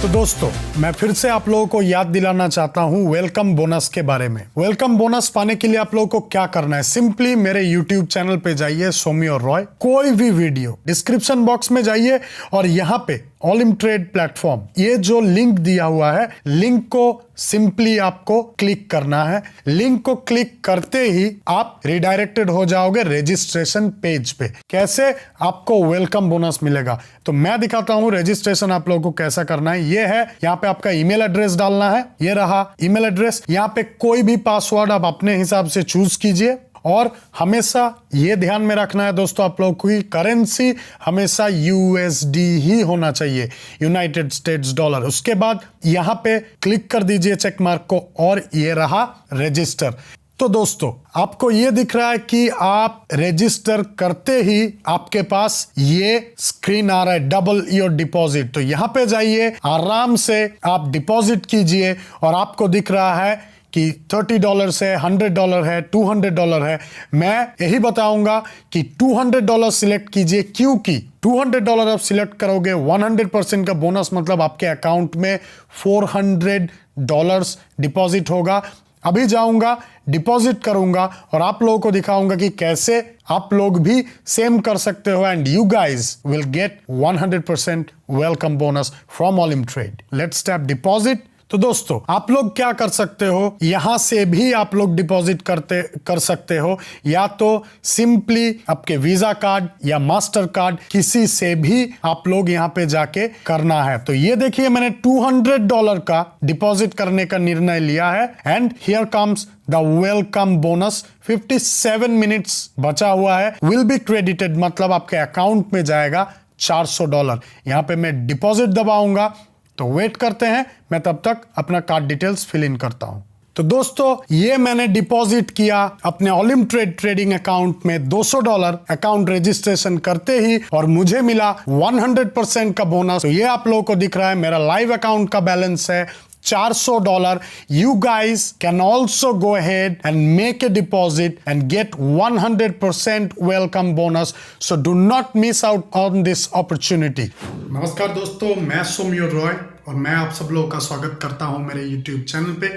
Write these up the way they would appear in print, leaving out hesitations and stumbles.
तो दोस्तों मैं फिर से आप लोगों को याद दिलाना चाहता हूं वेलकम बोनस के बारे में। वेलकम बोनस पाने के लिए आप लोगों को क्या करना है, सिंपली मेरे यूट्यूब चैनल पे जाइए, सोमी और रॉय, कोई भी वीडियो डिस्क्रिप्शन बॉक्स में जाइए और यहाँ पे ओलिम्प ट्रेड प्लेटफॉर्म, ये जो लिंक दिया हुआ है, लिंक को सिंपली आपको क्लिक करना है। लिंक को क्लिक करते ही आप रिडायरेक्टेड हो जाओगे रजिस्ट्रेशन पेज पे। कैसे आपको वेलकम बोनस मिलेगा, तो मैं दिखाता हूं रजिस्ट्रेशन आप लोगों को कैसा करना है। ये है, यहाँ पे आपका ईमेल एड्रेस डालना है, ये रहा ईमेल एड्रेस। यहाँ पे कोई भी पासवर्ड आप अपने हिसाब से चूज कीजिए और हमेशा ये ध्यान में रखना है दोस्तों आप लोग की करेंसी हमेशा यूएसडी ही होना चाहिए, यूनाइटेड स्टेट्स डॉलर। उसके बाद यहाँ पे क्लिक कर दीजिए चेक मार्क को और ये रहा रजिस्टर। तो दोस्तों आपको ये दिख रहा है कि आप रजिस्टर करते ही आपके पास ये स्क्रीन आ रहा है, डबल योर डिपॉजिट। तो यहाँ पे जाइए, आराम से आप डिपॉजिट कीजिए और आपको दिख रहा है कि $30 है, $100 है, $200 है। मैं यही बताऊंगा कि $200 सिलेक्ट कीजिए, क्योंकि $200 आप सिलेक्ट करोगे 100% का बोनस, मतलब आपके अकाउंट में $400 डिपॉजिट होगा। अभी जाऊंगा, डिपॉजिट करूंगा और आप लोगों को दिखाऊंगा कि कैसे आप लोग भी सेम कर सकते हो and you guys will get 100% welcome bonus from Olymp trade. Let's tap deposit. तो दोस्तों आप लोग क्या कर सकते हो, यहां से भी आप लोग डिपॉजिट कर सकते हो, या तो सिंपली आपके वीजा कार्ड या मास्टर कार्ड किसी से भी आप लोग यहां पे जाके करना है। तो ये देखिए मैंने $200 का डिपॉजिट करने का निर्णय लिया है and here comes the welcome bonus. 57 minutes बचा हुआ है, विल बी क्रेडिटेड, मतलब आपके अकाउंट में जाएगा $400। यहां पे मैं डिपॉजिट दबाऊंगा, तो वेट करते हैं, मैं तब तक अपना कार्ड डिटेल्स फिल इन करता हूं। तो दोस्तों ये मैंने डिपॉजिट किया अपने ओलिम्प ट्रेड ट्रेडिंग अकाउंट में $200 अकाउंट रजिस्ट्रेशन करते ही और मुझे मिला 100% का बोनस। तो ये आप लोगों को दिख रहा है, मेरा लाइव अकाउंट का बैलेंस है $400. You guys can also go ahead and make a deposit and get 100% welcome bonus. So do not miss out on this opportunity. नमस्कार दोस्तों, मैं सोमी रॉय और मैं आप सब लोगों का स्वागत करता हूं मेरे YouTube चैनल पे।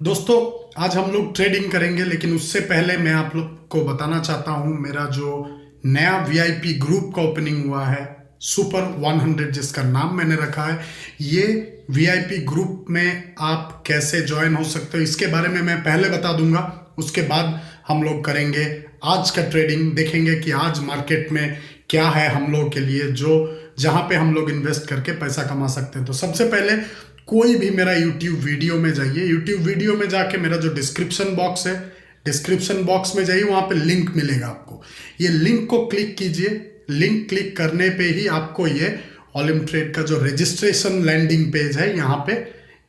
दोस्तों आज हम लोग ट्रेडिंग करेंगे, लेकिन उससे पहले मैं आप लोग को बताना चाहता हूं मेरा जो नया VIP ग्रुप का ओपनिंग हुआ है, सुपर 100 जिसका नाम मैंने रखा है। ये VIP ग्रुप में आप कैसे ज्वाइन हो सकते हो इसके बारे में मैं पहले बता दूंगा, उसके बाद हम लोग करेंगे आज का ट्रेडिंग, देखेंगे कि आज मार्केट में क्या है हम लोग के लिए, जो जहां पे हम लोग इन्वेस्ट करके पैसा कमा सकते हैं। तो सबसे पहले कोई भी मेरा YouTube वीडियो में जाइए, YouTube वीडियो में जाके मेरा जो डिस्क्रिप्शन बॉक्स है, डिस्क्रिप्शन बॉक्स में जाइए, वहां पे लिंक मिलेगा आपको, ये लिंक को क्लिक कीजिए। लिंक क्लिक करने पे ही आपको ये ओलिम्प ट्रेड का जो रजिस्ट्रेशन लैंडिंग पेज है, यहाँ पे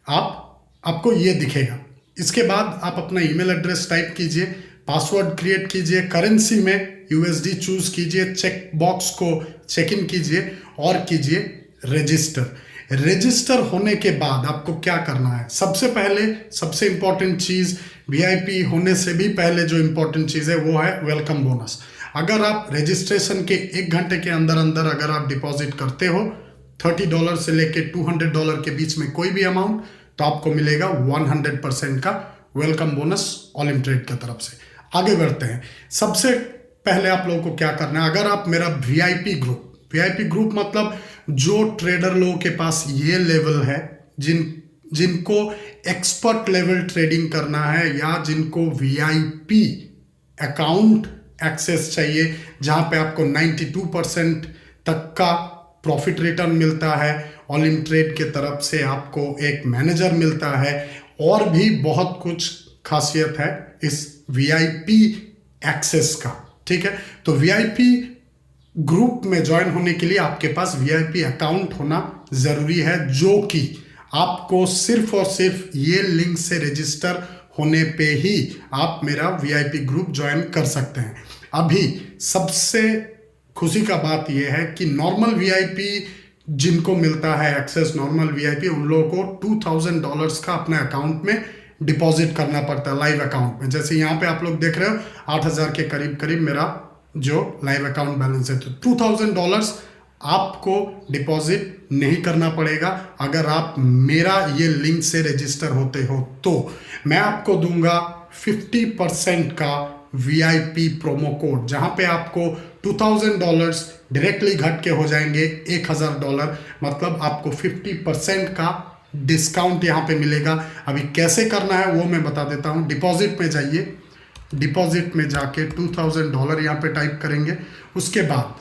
आपको ये दिखेगा। इसके बाद आप अपना ईमेल एड्रेस टाइप कीजिए, पासवर्ड क्रिएट कीजिए, करेंसी में USD चूज कीजिए, चेक बॉक्स को चेक इन कीजिए और कीजिए रजिस्टर। रजिस्टर होने के बाद आपको क्या करना है, सबसे पहले सबसे इंपॉर्टेंट चीज, VIP होने से भी पहले जो इंपॉर्टेंट चीज है वो है वेलकम बोनस। अगर आप रजिस्ट्रेशन के 1 घंटे के अंदर अंदर अगर आप डिपॉजिट करते हो $30 से लेके $200 के बीच में कोई भी अमाउंट, तो आपको मिलेगा 100% का वेलकम बोनस ओलिम्प ट्रेड की तरफ से। आगे बढ़ते हैं। सबसे पहले आप लोगों को क्या करना है, अगर आप मेरा VIP ग्रुप मतलब जो ट्रेडर लोगों के पास ये लेवल है, जिनको एक्सपर्ट लेवल ट्रेडिंग करना है या जिनको VIP अकाउंट एक्सेस चाहिए, जहां पे आपको 92% तक का प्रॉफिट रिटर्न मिलता है, ओलिम्प ट्रेड के तरफ से आपको एक मैनेजर मिलता है और भी बहुत कुछ खासियत है इस VIP एक्सेस का, ठीक है। तो VIP ग्रुप में ज्वाइन होने के लिए आपके पास VIP अकाउंट होना जरूरी है, जो कि आपको सिर्फ और सिर्फ ये लिंक से रजिस्टर होने पे ही आप मेरा VIP ग्रुप ज्वाइन कर सकते हैं। अभी सबसे खुशी का बात यह है कि नॉर्मल VIP जिनको मिलता है एक्सेस, नॉर्मल VIP, उन लोगों को $2000 का अपने अकाउंट में डिपॉजिट करना पड़ता है, लाइव अकाउंट में। जैसे यहाँ पे आप लोग देख रहे हो 8000 के करीब मेरा जो लाइव अकाउंट बैलेंस है। तो $2000 आपको डिपॉजिट नहीं करना पड़ेगा अगर आप मेरा ये लिंक से रजिस्टर होते हो। तो मैं आपको दूंगा 50% का VIP प्रोमो कोड, जहां पे आपको $2000 डायरेक्टली घट के हो जाएंगे $1000, मतलब आपको 50% का डिस्काउंट यहां पे मिलेगा। अभी कैसे करना है वो मैं बता देता हूं। डिपॉजिट में जाइए, डिपॉजिट में जाके $2000 यहाँ पे टाइप करेंगे। उसके बाद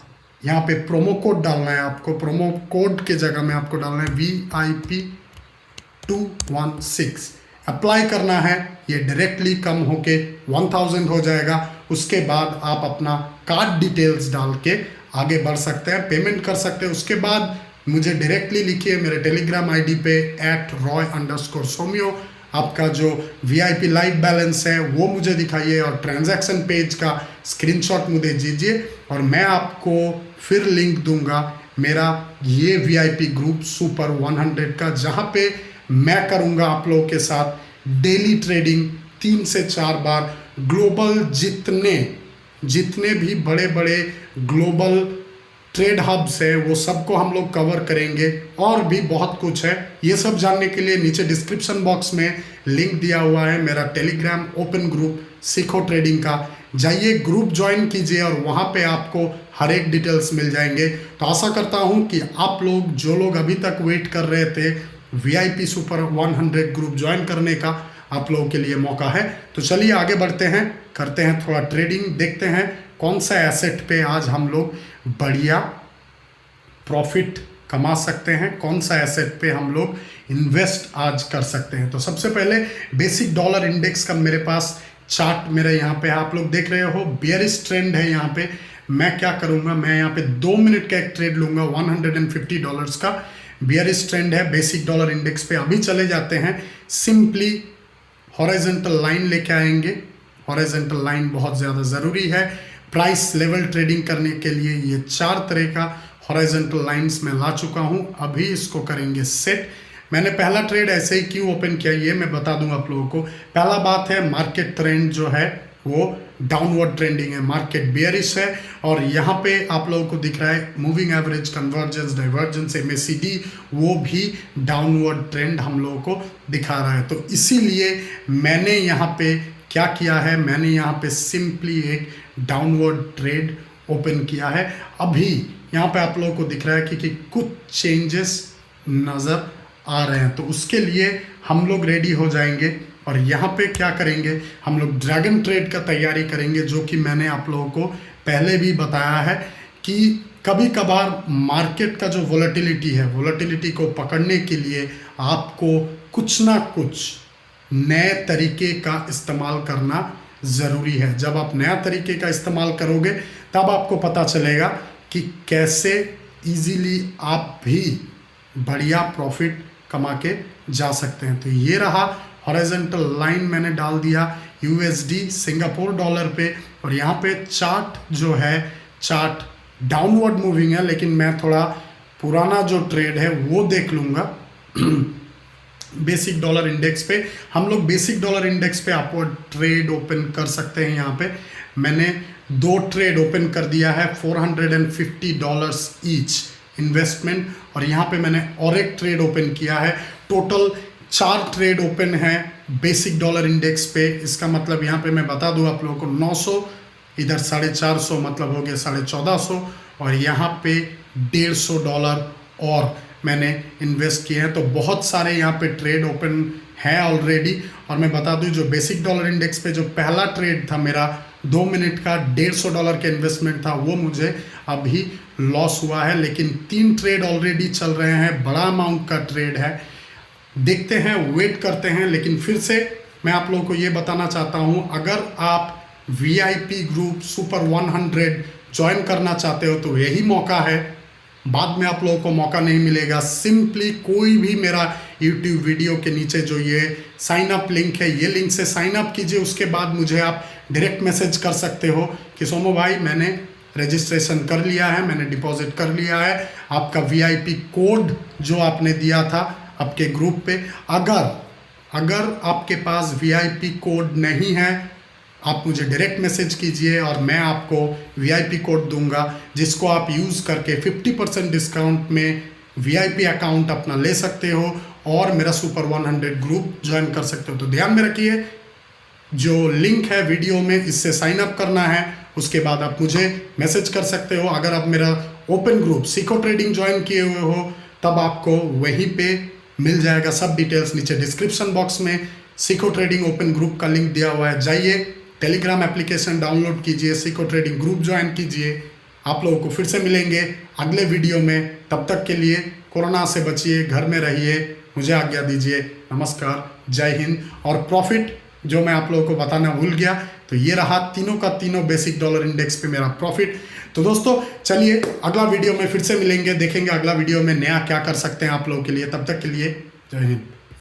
यहाँ पे प्रोमो कोड डालना है आपको। प्रोमो कोड के जगह में आपको डालना है VIP216, अप्लाई करना है। ये डायरेक्टली कम होके 1000 हो जाएगा। उसके बाद आप अपना कार्ड डिटेल्स डाल के आगे बढ़ सकते हैं, पेमेंट कर सकते हैं। उसके बाद मुझे डायरेक्टली लिखिए मेरे टेलीग्राम आईडी पे @roy_somio। आपका जो VIP लाइव बैलेंस है वो मुझे दिखाइए और ट्रांजैक्शन पेज का स्क्रीनशॉट मुझे दीजिए, और मैं आपको फिर लिंक दूंगा मेरा ये VIP ग्रुप सुपर 100 का, जहां पे मैं करूंगा आप लोगों के साथ डेली ट्रेडिंग 3 से 4 बार। ग्लोबल जितने भी बड़े बड़े ग्लोबल ट्रेड हब्स है वो सबको हम लोग कवर करेंगे, और भी बहुत कुछ है। ये सब जानने के लिए नीचे डिस्क्रिप्शन बॉक्स में लिंक दिया हुआ है मेरा टेलीग्राम ओपन ग्रुप सीखो ट्रेडिंग का। जाइए ग्रुप ज्वाइन कीजिए और वहाँ पे आपको हर एक डिटेल्स मिल जाएंगे। तो आशा करता हूँ कि आप लोग जो लोग अभी तक वेट कर रहे थे VIP सुपर 100 ग्रुप ज्वाइन करने का, आप लोगों के लिए मौका है। तो चलिए आगे बढ़ते हैं, करते हैं थोड़ा ट्रेडिंग, देखते हैं कौन सा एसेट पे आज हम लोग बढ़िया प्रॉफिट कमा सकते हैं, कौन सा एसेट पे हम लोग इन्वेस्ट आज कर सकते हैं। तो सबसे पहले बेसिक डॉलर इंडेक्स का मेरे पास चार्ट मेरे यहाँ पे आप लोग देख रहे हो, बेयरिश ट्रेंड है यहाँ पे। मैं क्या करूँगा, मैं यहाँ पे 2 मिनट का एक ट्रेड लूँगा। $150 का बेयरिश ट्रेंड है बेसिक डॉलर इंडेक्स पे। अभी चले जाते हैं, सिंपली हॉरिजॉन्टल लाइन लेके आएंगे। हॉरिजॉन्टल लाइन बहुत ज़्यादा ज़रूरी है प्राइस लेवल ट्रेडिंग करने के लिए। ये 4 तरह का हॉरिजॉन्टल लाइंस में ला चुका हूँ। अभी इसको करेंगे सेट। मैंने पहला ट्रेड ऐसे ही क्यों ओपन किया ये मैं बता दूं आप लोगों को। पहला बात है, मार्केट ट्रेंड जो है वो डाउनवर्ड ट्रेंडिंग है, मार्केट बेयरिश है, और यहाँ पे आप लोगों को दिख रहा है moving average, convergence, divergence, MACD वो भी डाउनवर्ड ट्रेंड हम लोगों को दिखा रहा है। तो इसीलिए मैंने यहाँ पे क्या किया है, मैंने यहाँ पे सिंपली एक डाउनवर्ड ट्रेड ओपन किया है। अभी यहाँ पे आप लोगों को दिख रहा है कि कुछ चेंजेस नज़र आ रहे हैं, तो उसके लिए हम लोग रेडी हो जाएंगे। और यहाँ पे क्या करेंगे, हम लोग ड्रैगन ट्रेड का तैयारी करेंगे, जो कि मैंने आप लोगों को पहले भी बताया है कि कभी कभार मार्केट का जो वोलेटिलिटी है, वोलेटिलिटी को पकड़ने के लिए आपको कुछ ना कुछ नए तरीके का इस्तेमाल करना ज़रूरी है। जब आप नया तरीके का इस्तेमाल करोगे तब आपको पता चलेगा कि कैसे इजीली आप भी बढ़िया प्रॉफिट कमा के जा सकते हैं। तो ये रहा हॉरिजॉन्टल लाइन मैंने डाल दिया USD सिंगापुर डॉलर पे, और यहाँ पे चार्ट जो है, चार्ट डाउनवर्ड मूविंग है, लेकिन मैं थोड़ा पुराना जो ट्रेड है वो देख लूँगा। बेसिक डॉलर इंडेक्स पे हम लोग बेसिक डॉलर इंडेक्स पे अपवर्ड ट्रेड ओपन कर सकते हैं। यहाँ पे मैंने 2 ट्रेड ओपन कर दिया है, $450 ईच इन्वेस्टमेंट, और यहाँ पे मैंने और एक ट्रेड ओपन किया है। टोटल 4 ट्रेड ओपन है बेसिक डॉलर इंडेक्स पे। इसका मतलब यहाँ पे मैं बता दूँ आप लोगों को 900, इधर 450, मतलब हो गया 1450, और यहाँ पे $150 और मैंने इन्वेस्ट किए हैं। तो बहुत सारे यहाँ पे ट्रेड ओपन है ऑलरेडी। और मैं बता दूँ जो बेसिक डॉलर इंडेक्स पे जो पहला ट्रेड था मेरा 2 मिनट का $150 का इन्वेस्टमेंट था, वो मुझे अभी लॉस हुआ है, लेकिन 3 ट्रेड ऑलरेडी चल रहे हैं, बड़ा अमाउंट का ट्रेड है। देखते हैं, वेट करते हैं। लेकिन फिर से मैं आप लोगों को ये बताना चाहता हूँ, अगर आप VIP ग्रुप सुपर 100 ज्वाइन करना चाहते हो तो यही मौका है, बाद में आप लोगों को मौका नहीं मिलेगा। सिंपली कोई भी मेरा YouTube वीडियो के नीचे जो ये साइन अप लिंक है, ये लिंक से साइन अप कीजिए। उसके बाद मुझे आप डायरेक्ट मैसेज कर सकते हो कि सोमो भाई मैंने रजिस्ट्रेशन कर लिया है, मैंने डिपॉजिट कर लिया है। आपका VIP कोड जो आपने दिया था आपके ग्रुप पे, अगर आपके पास VIP कोड नहीं है आप मुझे डायरेक्ट मैसेज कीजिए और मैं आपको VIP कोड दूंगा, जिसको आप यूज़ करके 50% डिस्काउंट में VIP अकाउंट अपना ले सकते हो और मेरा सुपर 100 ग्रुप ज्वाइन कर सकते हो। तो ध्यान में रखिए, जो लिंक है वीडियो में, इससे साइन अप करना है, उसके बाद आप मुझे मैसेज कर सकते हो। अगर आप मेरा ओपन ग्रुप सीखो ट्रेडिंग ज्वाइन किए हुए हो तब आपको वहीं पे मिल जाएगा सब डिटेल्स। नीचे डिस्क्रिप्शन बॉक्स में सीखो ट्रेडिंग ओपन ग्रुप का लिंक दिया हुआ है, जाइए टेलीग्राम एप्लीकेशन डाउनलोड कीजिए, सीखो ट्रेडिंग ग्रुप ज्वाइन कीजिए। आप लोगों को फिर से मिलेंगे अगले वीडियो में, तब तक के लिए कोरोना से बचिए, घर में रहिए, मुझे आज्ञा दीजिए। नमस्कार, जय हिंद। और प्रॉफिट जो मैं आप लोगों को बताना भूल गया, तो ये रहा तीनों का तीनों बेसिक डॉलर इंडेक्स पे मेरा प्रॉफिट। तो दोस्तों चलिए अगला वीडियो में फिर से मिलेंगे, देखेंगे अगला वीडियो में नया क्या कर सकते हैं आप लोगों के लिए। तब तक के लिए जय हिंद।